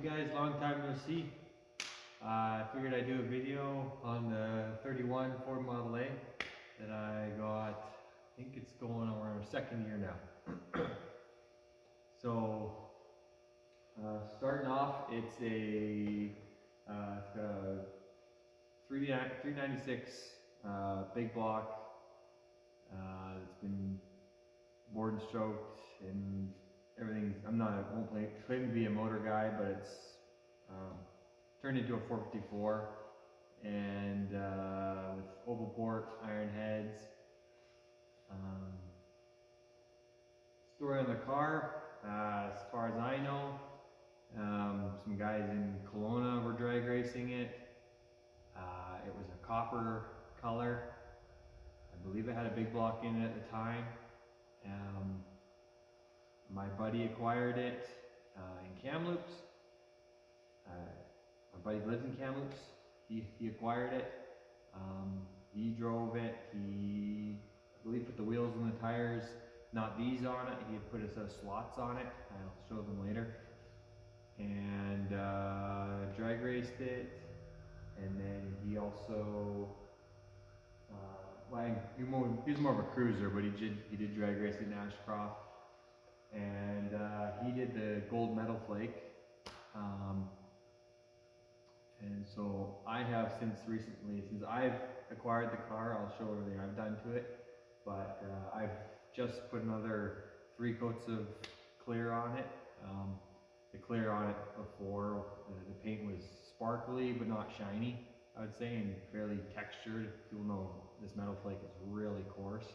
Hey guys, long time no see. I figured I'd do a video on the 31 Ford Model A that I got. I think it's going on our second year now. So starting off, it's got a 396 big block. It's been bored and stroked and everything. Won't claim to be a motor guy, but it's turned into a 454 and with oval port, iron heads. Story on the car, as far as I know, some guys in Kelowna were drag racing it. It was a copper color. I believe it had a big block in it at the time. My buddy acquired it in Kamloops. My buddy lives in Kamloops. He acquired it. He drove it. He, I believe, put the wheels and the tires, not these on it. He had put a set of slots on it. I'll show them later. And drag raced it. And then he also, he was more of a cruiser, but he did drag race in Ashcroft. And he did the gold medal flake. And so I have since I've acquired the car, I'll show everything I've done to it. But I've just put another 3 coats of clear on it. The clear on it before, the paint was sparkly but not shiny, I would say, and fairly textured. People know this metal flake is really coarse.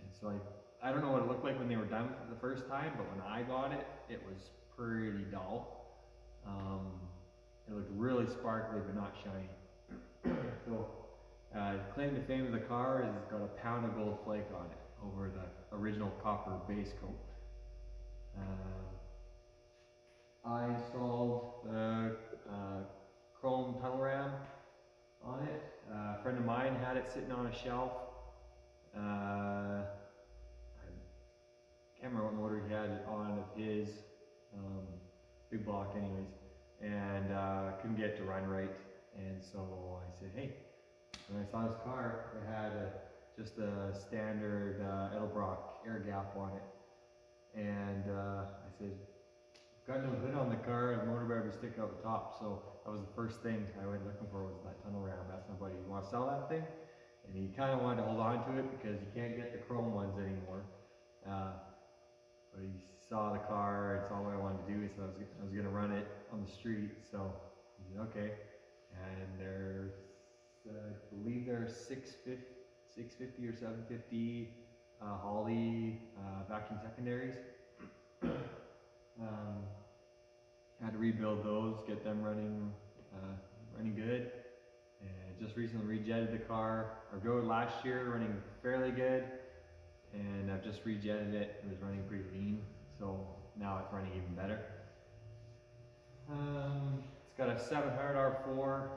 And so I don't know what it looked like when they were done for the first time, but when I got it, it was pretty dull. It looked really sparkly but not shiny. So claim to fame of the car is it's got a pound of gold flake on it over the original copper base coat. I installed the chrome tunnel ram on it. A friend of mine had it sitting on a shelf. I can't remember what motor he had it on of his, big block anyways, and couldn't get it to run right. And so I said, hey, when I saw this car, it had just a standard Edelbrock air gap on it. And I said, got no hood on the car, and the motor bar would stick out the top. So that was the first thing I went looking for, was that tunnel ram. Asked my buddy, you want to sell that thing? And he kind of wanted to hold on to it because you can't get the chrome ones anymore. But he saw the car and saw what I wanted to do, so I was going to run it on the street. So he said, okay. And there's, I believe there's 650 or 750 Holly vacuum secondaries. Had to rebuild those, get them running good. And just recently rejetted the car. I drove it last year, running fairly good, and I've just rejetted it. It was running pretty lean, so now it's running even better. It's got a 700 R4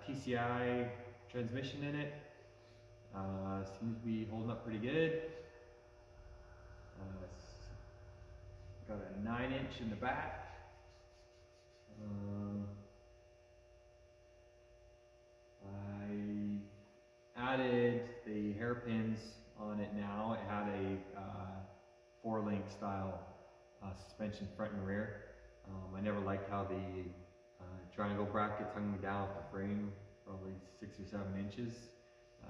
TCI transmission in it. Seems to be holding up pretty good. It's got a 9-inch in the back. I added the hairpins on it now. It had a 4-link style suspension front and rear. I never liked how the triangle brackets hung me down off the frame, probably 6 or 7 inches.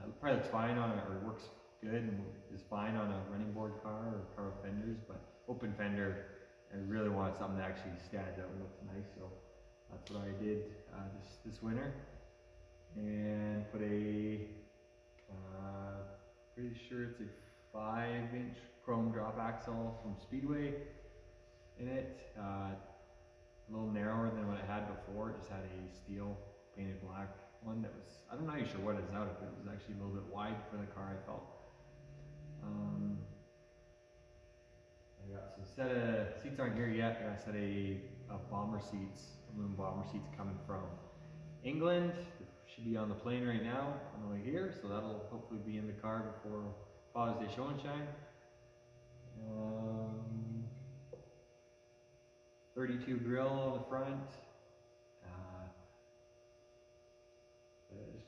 It probably looks fine on it, or works good and is fine on a running board car or car with fenders, but open fender, I really wanted something that actually stands out and looks nice, so that's what I did this winter. And put a, pretty sure it's a 5-inch chrome drop axle from Speedway in it. A little narrower than what it had before. It just had a steel painted black one that was, I'm not even sure what it's out of, but it was actually a little bit wide for the car, I felt. I got some set of seats aren't here yet. I got a set of bomber seats, aluminum bomber seats coming from England. Should be on the plane right now on the way here, so that'll hopefully be in the car before Father's Day show and shine. 32 grill on the front,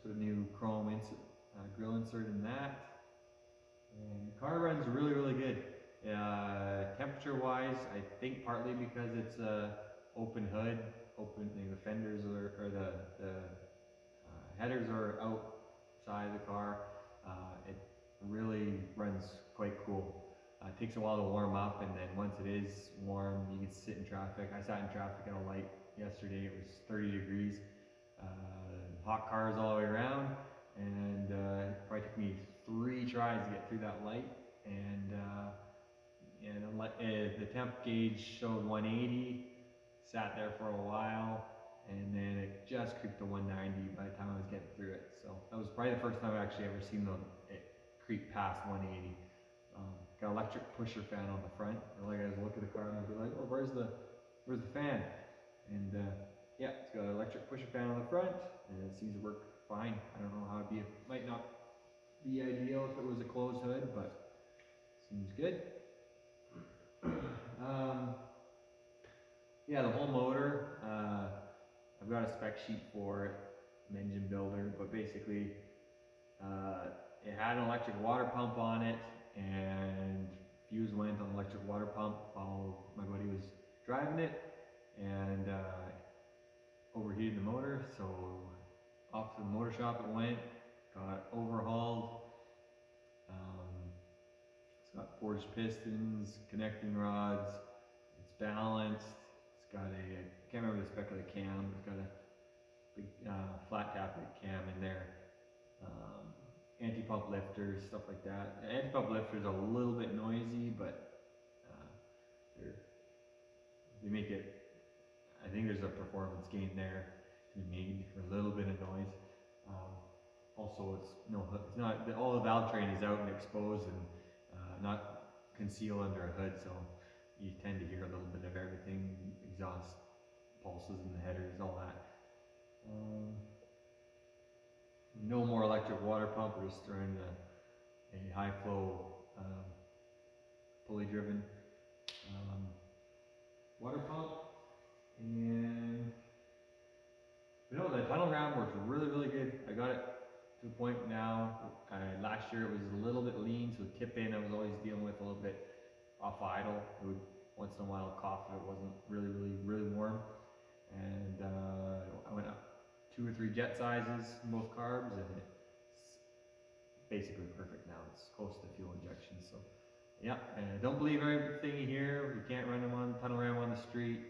put a new chrome grill insert in that. And the car runs really, really good. Temperature wise, I think partly because it's a open hood, the fenders or the headers are outside the car. It really runs quite cool. It takes a while to warm up, and then once it is warm, you can sit in traffic. I sat in traffic at a light yesterday. It was 30 degrees. Hot cars all the way around, and it probably took me 3 tries to get through that light. And the temp gauge showed 180. Sat there for a while, and then it just creeped to 190 by the time I was getting through it. So that was probably the first time I've actually ever seen it creep past 180. Got an electric pusher fan on the front. Like I was looking at the car and I'd be like, oh, where's the fan? And yeah, it's got an electric pusher fan on the front, and it seems to work fine. I don't know how it'd be. It might not be ideal if it was a closed hood, but seems good. Yeah, the whole motor, I've got a spec sheet for it, an engine builder, but basically it had an electric water pump on it, and fuse went on the electric water pump while my buddy was driving it, and overheated the motor, so off to the motor shop it went, got overhauled. It's got forged pistons, connecting rods, it's balanced, it's got I can't remember the spec of the cam, it's got a big flat tappet cam in there. Anti-pump lifters, stuff like that. The anti-pump lifters are a little bit noisy, but they make it, I think there's a performance gain there to be made for a little bit of noise. Also, it's not, all the valve train is out and exposed and not concealed under a hood, so you tend to hear a little bit of everything, exhaust pulses in the headers, all that. No more electric water pump, we're just throwing a high flow pulley driven water pump. And you know, the tunnel ram works really, really good. I got it to a point now. Last year it was a little bit lean, so tip in I was always dealing with a little bit off idle. It would once in a while cough if it wasn't really warm. And I went up 2 or 3 jet sizes in both carbs, and it's basically perfect now. It's close to fuel injection. So yeah, and don't believe everything you hear. You can't run them on tunnel ram on the street.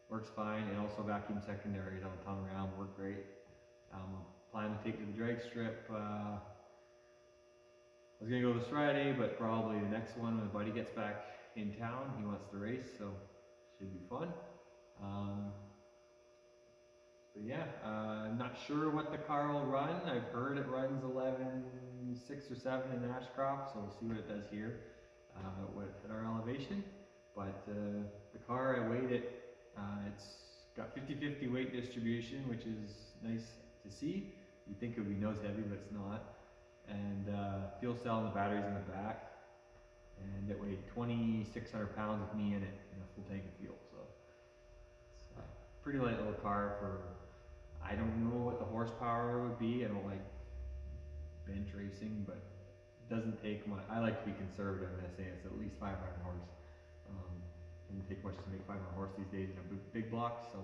Works fine, and also vacuum secondaries on the tunnel ram work great. Plan to take to the drag strip. I was gonna go this Friday, but probably the next one when my buddy gets back in town. He wants to race, so should be fun. But yeah, I'm not sure what the car will run. I've heard it runs 11.6 or 7 in Ashcroft, so we'll see what it does here at our elevation. But the car, I weighed it. It's got 50-50 weight distribution, which is nice to see. You'd think it would be nose heavy, but it's not. And fuel cell and the batteries in the back. And it weighed 2,600 pounds with me in it in a full tank of fuel. So it's a pretty light little car for, I don't know what the horsepower would be. I don't like bench racing, but it doesn't take much. I like to be conservative and I say it's at least 500 horse. It doesn't take much to make 500 horse these days in a big block. So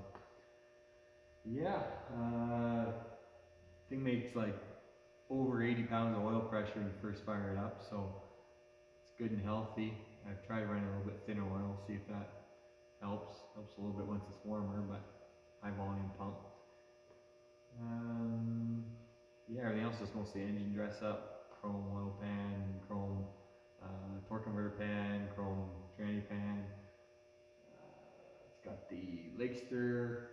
yeah, thing makes like over 80 pounds of oil pressure when you first fire it up, so it's good and healthy. I've tried running a little bit thinner oil, see if that helps a little bit once it's warmer, but high volume pump. Yeah, everything else is mostly engine dress up, chrome oil pan, chrome torque converter pan, chrome tranny pan. It's got the Lakester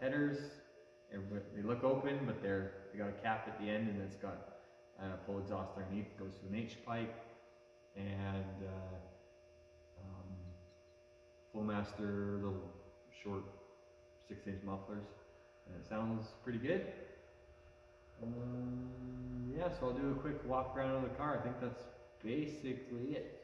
headers. They look open, but they got a cap at the end, and it's got full exhaust underneath. It goes to an H pipe, and Flowmaster little short 6-inch mufflers, and it sounds pretty good. Yeah, so I'll do a quick walk around of the car. I think that's basically it.